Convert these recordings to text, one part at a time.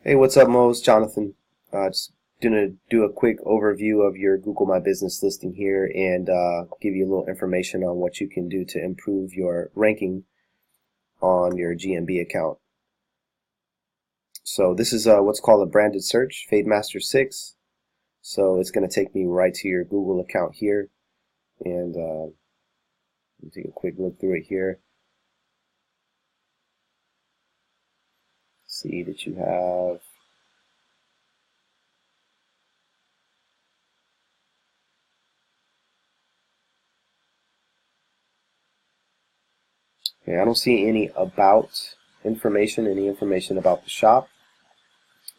Hey, what's up, Mo? It's Jonathan. Just gonna do a quick overview of your Google My Business listing here and give you a little information on what you can do to improve your ranking on your GMB account. So this is what's called a branded search, FadeMasters 6. So it's gonna take me right to your Google account here, and take a quick look through it here. See that you have okay, I don't see any information about the shop.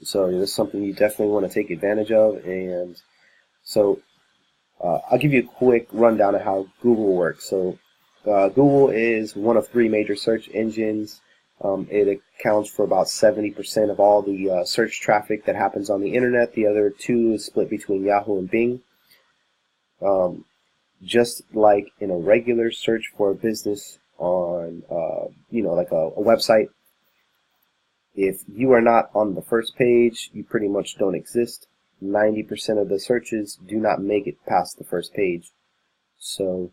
So this is something you definitely want to take advantage of. And so I'll give you a quick rundown of how Google works. So Google is one of three major search engines. It accounts for about 70% of all the search traffic that happens on the internet. The other two is split between Yahoo and Bing. Just like in a regular search for a business on, like a website, if you are not on the first page, you pretty much don't exist. 90% of the searches do not make it past the first page. So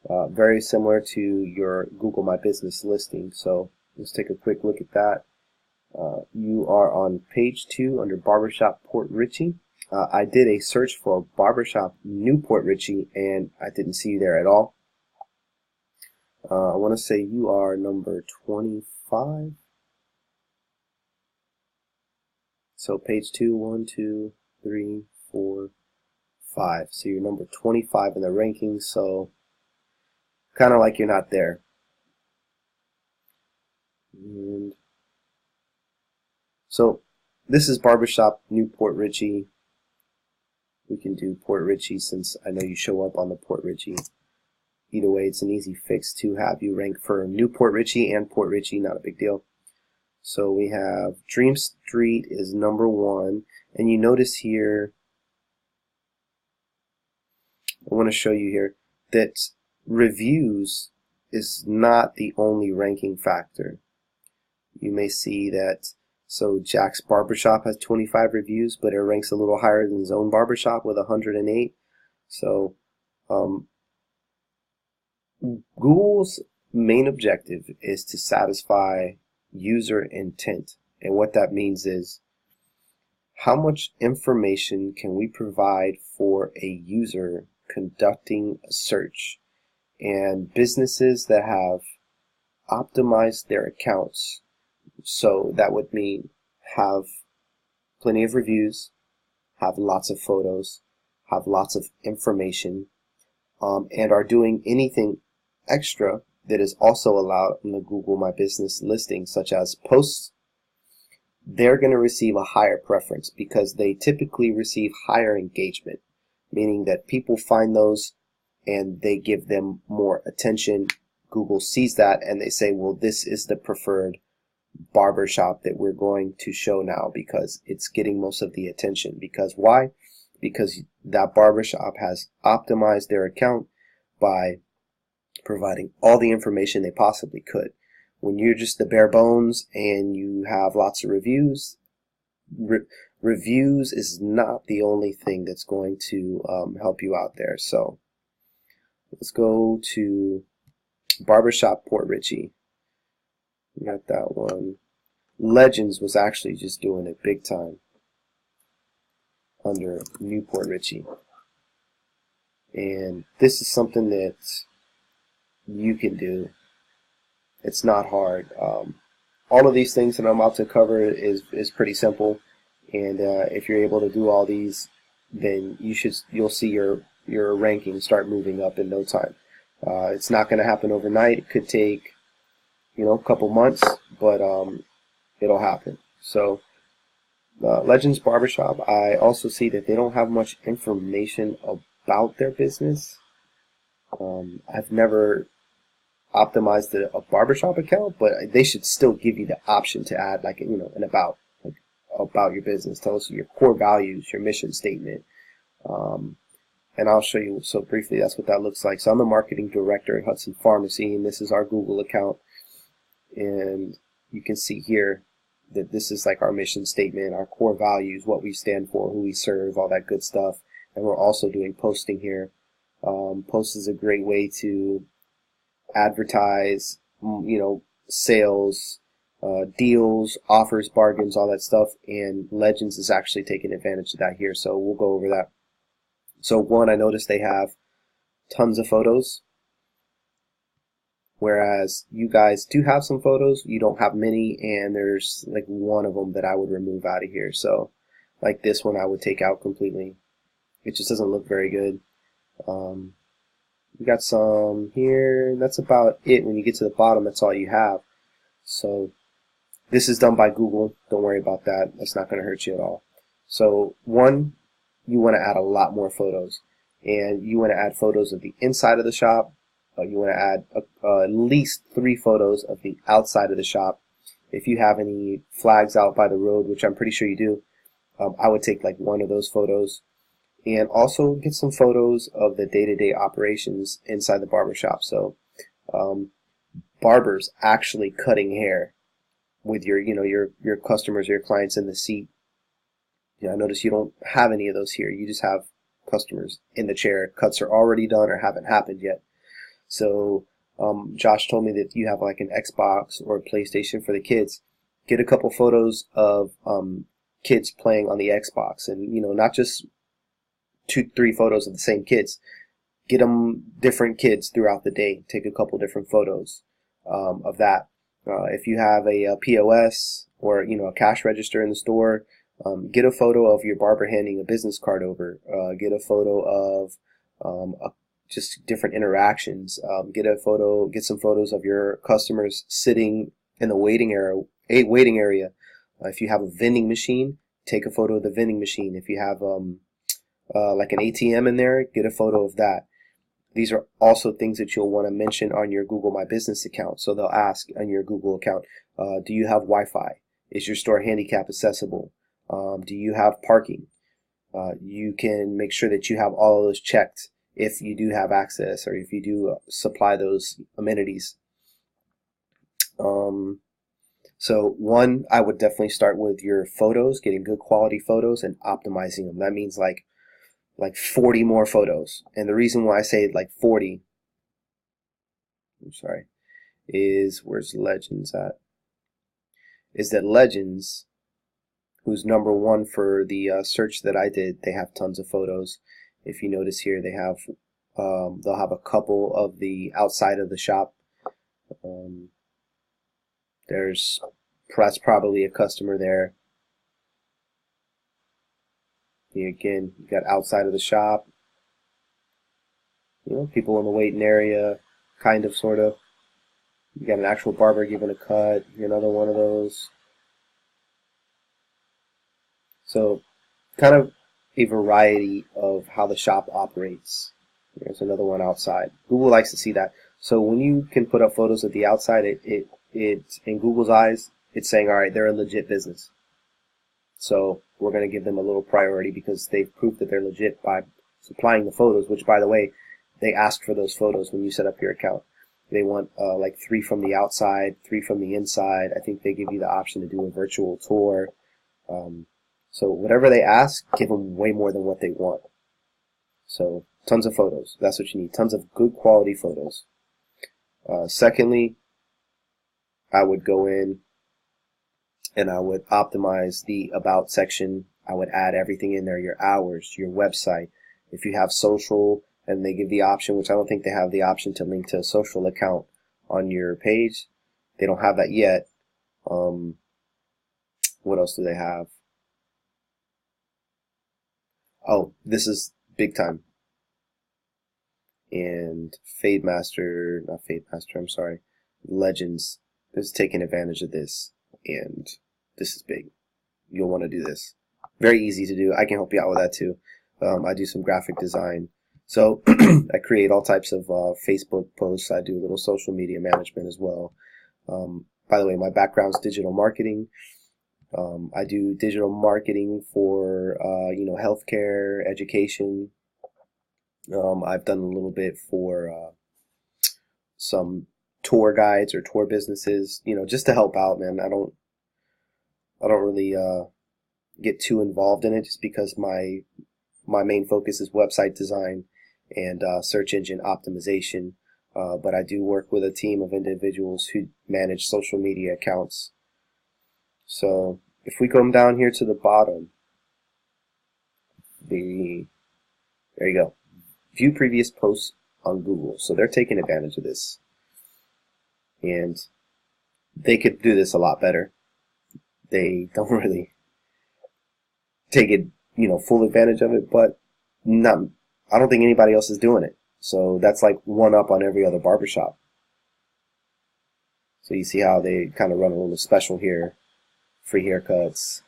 very similar to your Google My Business listing. So let's take a quick look at that. You are on page 2 under Barbershop Port Richey. I did a search for Barbershop Newport Richey and I didn't see you there at all. I want to say you are number 25. So page 2, 1, 2, 3, 4, 5. So you're number 25 in the rankings, so kind of like you're not there. And so this is Barbershop Newport Richey. We can do Port Richey since I know you show up on the Port Richey. Either way, it's an easy fix to have you rank for Newport Richey and Port Richey, not a big deal. So we have Dream Street is number 1, and you notice here, I want to show you here that reviews is not the only ranking factor. You may see that, so Jack's Barbershop has 25 reviews, but it ranks a little higher than Zone Barbershop with 108. So Google's main objective is to satisfy user intent, and what that means is how much information can we provide for a user conducting a search. And businesses that have optimized their accounts, so that would mean have plenty of reviews, have lots of photos, have lots of information, and are doing anything extra that is also allowed in the Google My Business listing, such as posts, they're going to receive a higher preference because they typically receive higher engagement, meaning that people find those and they give them more attention. Google sees that and they say, well, this is the preferred barbershop that we're going to show now because it's getting most of the attention. Because why? Because that barbershop has optimized their account by providing all the information they possibly could. When you're just the bare bones and you have lots of reviews, reviews is not the only thing that's going to help you out there. So let's go to Barbershop Port Richey. We got that one. Legends was actually just doing it big time under Newport Richey. And this is something that you can do. It's not hard. All of these things that I'm about to cover is pretty simple, and if you're able to do all these, then you'll see your ranking start moving up in no time. It's not going to happen overnight. It could take a couple months, but it'll happen. So Legends Barbershop, I also see that they don't have much information about their business. I've never optimized a barbershop account, but they should still give you the option to add an about your business. Tell us your core values, your mission statement, and I'll show you. So briefly, that's what that looks like. So I'm the marketing director at Hudson Pharmacy, and this is our Google account. And you can see here that this is like our mission statement, our core values, what we stand for, who we serve, all that good stuff. And we're also doing posting here. Post is a great way to advertise, sales, deals, offers, bargains, all that stuff. And Legends is actually taking advantage of that here. So we'll go over that. So one, I noticed they have tons of photos, whereas you guys do have some photos. You don't have many, and there's like one of them that I would remove out of here. So like this one I would take out completely. It just doesn't look very good. We got some here. That's about it. When you get to the bottom, that's all you have. So this is done by Google. Don't worry about that. That's not going to hurt you at all. So one, you want to add a lot more photos, and you want to add photos of the inside of the shop. You want to add at least 3 photos of the outside of the shop. If you have any flags out by the road, which I'm pretty sure you do, I would take like 1 of those photos. And also get some photos of the day-to-day operations inside the barbershop. So barbers actually cutting hair with your customers, your clients in the seat. I notice you don't have any of those here. You just have customers in the chair. Cuts are already done or haven't happened yet. So Josh told me that you have like an Xbox or a PlayStation for the kids. Get a couple photos of kids playing on the Xbox, and not just 2-3 photos of the same kids. Get them different kids throughout the day. Take a couple different photos of that. If you have a POS or a cash register in the store, get a photo of your barber handing a business card over. Get a photo of just different interactions. Get some photos of your customers sitting in the waiting area. If you have a vending machine, take a photo of the vending machine. If you have like an ATM in there, get a photo of that. These are also things that you'll want to mention on your Google My Business account. So they'll ask on your Google account, do you have Wi-Fi? Is your store handicap accessible? Do you have parking? You can make sure that you have all of those checked if you do have access, or if you do supply those amenities. So one, I would definitely start with your photos, getting good quality photos and optimizing them. That means like 40 more photos. And the reason why I say like 40, is where's Legends at? Is that Legends, who's number 1 for the search that I did, they have tons of photos. If you notice here, they have they'll have a couple of the outside of the shop. That's probably a customer there. Again, you got outside of the shop, people in the waiting area, kind of, sort of. You got an actual barber giving a cut, another one of those. So kind of a variety of how the shop operates. There's another one outside. Google likes to see that. So when you can put up photos of the outside, it in Google's eyes, it's saying, all right, they're a legit business. So we're going to give them a little priority because they've proved that they're legit by supplying the photos, which, by the way, they ask for those photos when you set up your account. They want like 3 from the outside, 3 from the inside. I think they give you the option to do a virtual tour. So whatever they ask, give them way more than what they want. So tons of photos. That's what you need. Tons of good quality photos. Secondly, I would go in and I would optimize the About section. I would add everything in there, your hours, your website. If you have social, and they give the option, which I don't think they have the option to link to a social account on your page. They don't have that yet. What else do they have? Oh, this is big time. And Legends is taking advantage of this. And this is big. You'll want to do this. Very easy to do. I can help you out with that too. I do some graphic design. So I create all types of Facebook posts. I do a little social media management as well. By the way, my background's digital marketing. I do digital marketing for healthcare, education. I've done a little bit for some tour guides or tour businesses, just to help out, man. I don't really get too involved in it, just because my main focus is website design and search engine optimization. But I do work with a team of individuals who manage social media accounts. So if we come down here to the bottom, there you go. View previous posts on Google. So they're taking advantage of this. And they could do this a lot better. They don't really take it, full advantage of it, but I don't think anybody else is doing it. So that's like one up on every other barbershop. So you see how they kind of run a little special here. Free haircuts,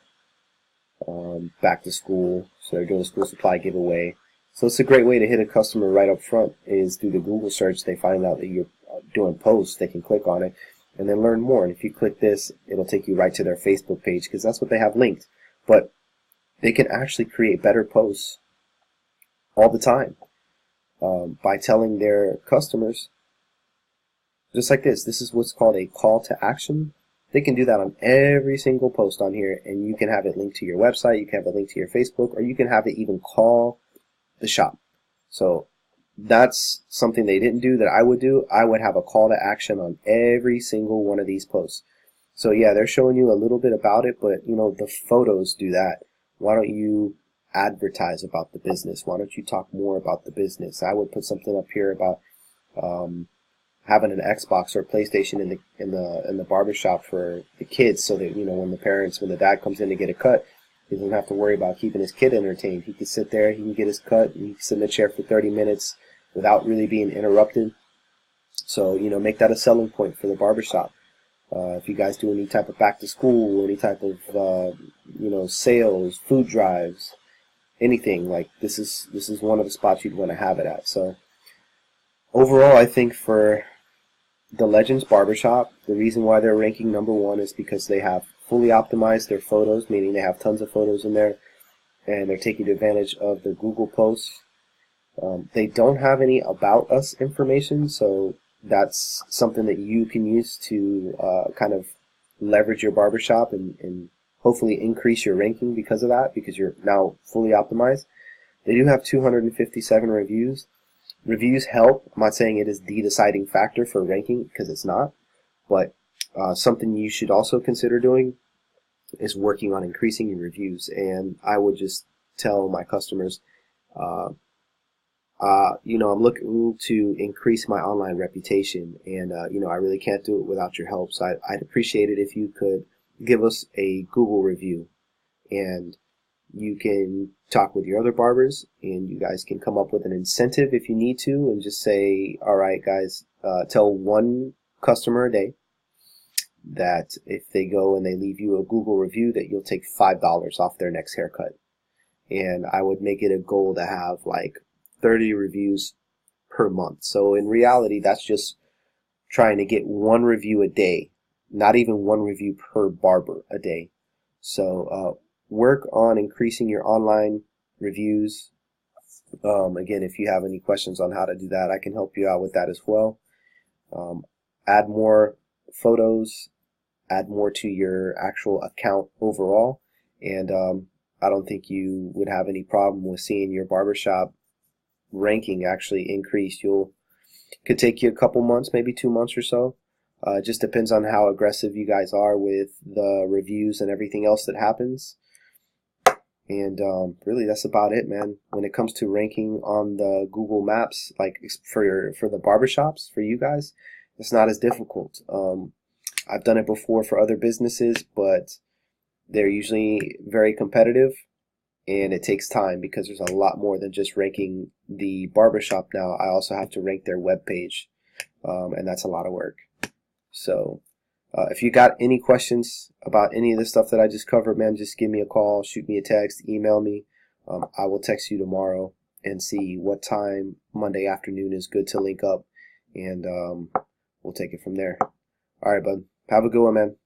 back to school. So they're doing a school supply giveaway. So it's a great way to hit a customer right up front, is through the Google search. They find out that you're doing posts. They can click on it and then learn more. And if you click this, it'll take you right to their Facebook page, because that's what they have linked. But they can actually create better posts all the time by telling their customers, just like this. This is what's called a call to action. They can do that on every single post on here, and you can have it linked to your website, you can have it linked to your Facebook, or you can have it even call the shop. So that's something they didn't do that I would do. I would have a call to action on every single one of these posts. So yeah, they're showing you a little bit about it, but the photos do that. Why don't you advertise about the business? Why don't you talk more about the business? I would put something up here about having an Xbox or PlayStation in the barbershop for the kids, so that when the dad comes in to get a cut, he doesn't have to worry about keeping his kid entertained. He can sit there, he can get his cut, and he can sit in the chair for 30 minutes without really being interrupted. So make that a selling point for the barbershop. If you guys do any type of back to school, any type of sales, food drives, anything, like this is one of the spots you'd want to have it at. So overall, I think for the Legends Barbershop, the reason why they're ranking #1 is because they have fully optimized their photos, meaning they have tons of photos in there, and they're taking advantage of the Google posts. They don't have any about us information, so that's something that you can use to kind of leverage your barbershop and hopefully increase your ranking because of that, because you're now fully optimized. They do have 257 reviews. Reviews help. I'm not saying it is the deciding factor for ranking, because it's not, but something you should also consider doing is working on increasing your reviews. And I would just tell my customers, I'm looking to increase my online reputation, and I really can't do it without your help. So I'd appreciate it if you could give us a Google review, and you can talk with your other barbers, and you guys can come up with an incentive if you need to, and just say, all right guys, tell one customer a day that if they go and they leave you a Google review, that you'll take $5 off their next haircut. And I would make it a goal to have like 30 reviews per month. So in reality, that's just trying to get one review a day, not even one review per barber a day. So work on increasing your online reviews. Again, if you have any questions on how to do that, I can help you out with that as well. Add more photos, add more to your actual account overall, and I don't think you would have any problem with seeing your barbershop ranking actually increase. Could take you a couple months, maybe 2 months or so. It just depends on how aggressive you guys are with the reviews and everything else that happens. And really, that's about it, man. When it comes to ranking on the Google Maps, like for the barbershops, for you guys, it's not as difficult. I've done it before for other businesses, but they're usually very competitive, and it takes time because there's a lot more than just ranking the barbershop now. I also have to rank their web page, and that's a lot of work. So if you got any questions about any of the stuff that I just covered, man, just give me a call, shoot me a text, email me. I will text you tomorrow and see what time Monday afternoon is good to link up, and we'll take it from there. All right, bud. Have a good one, man.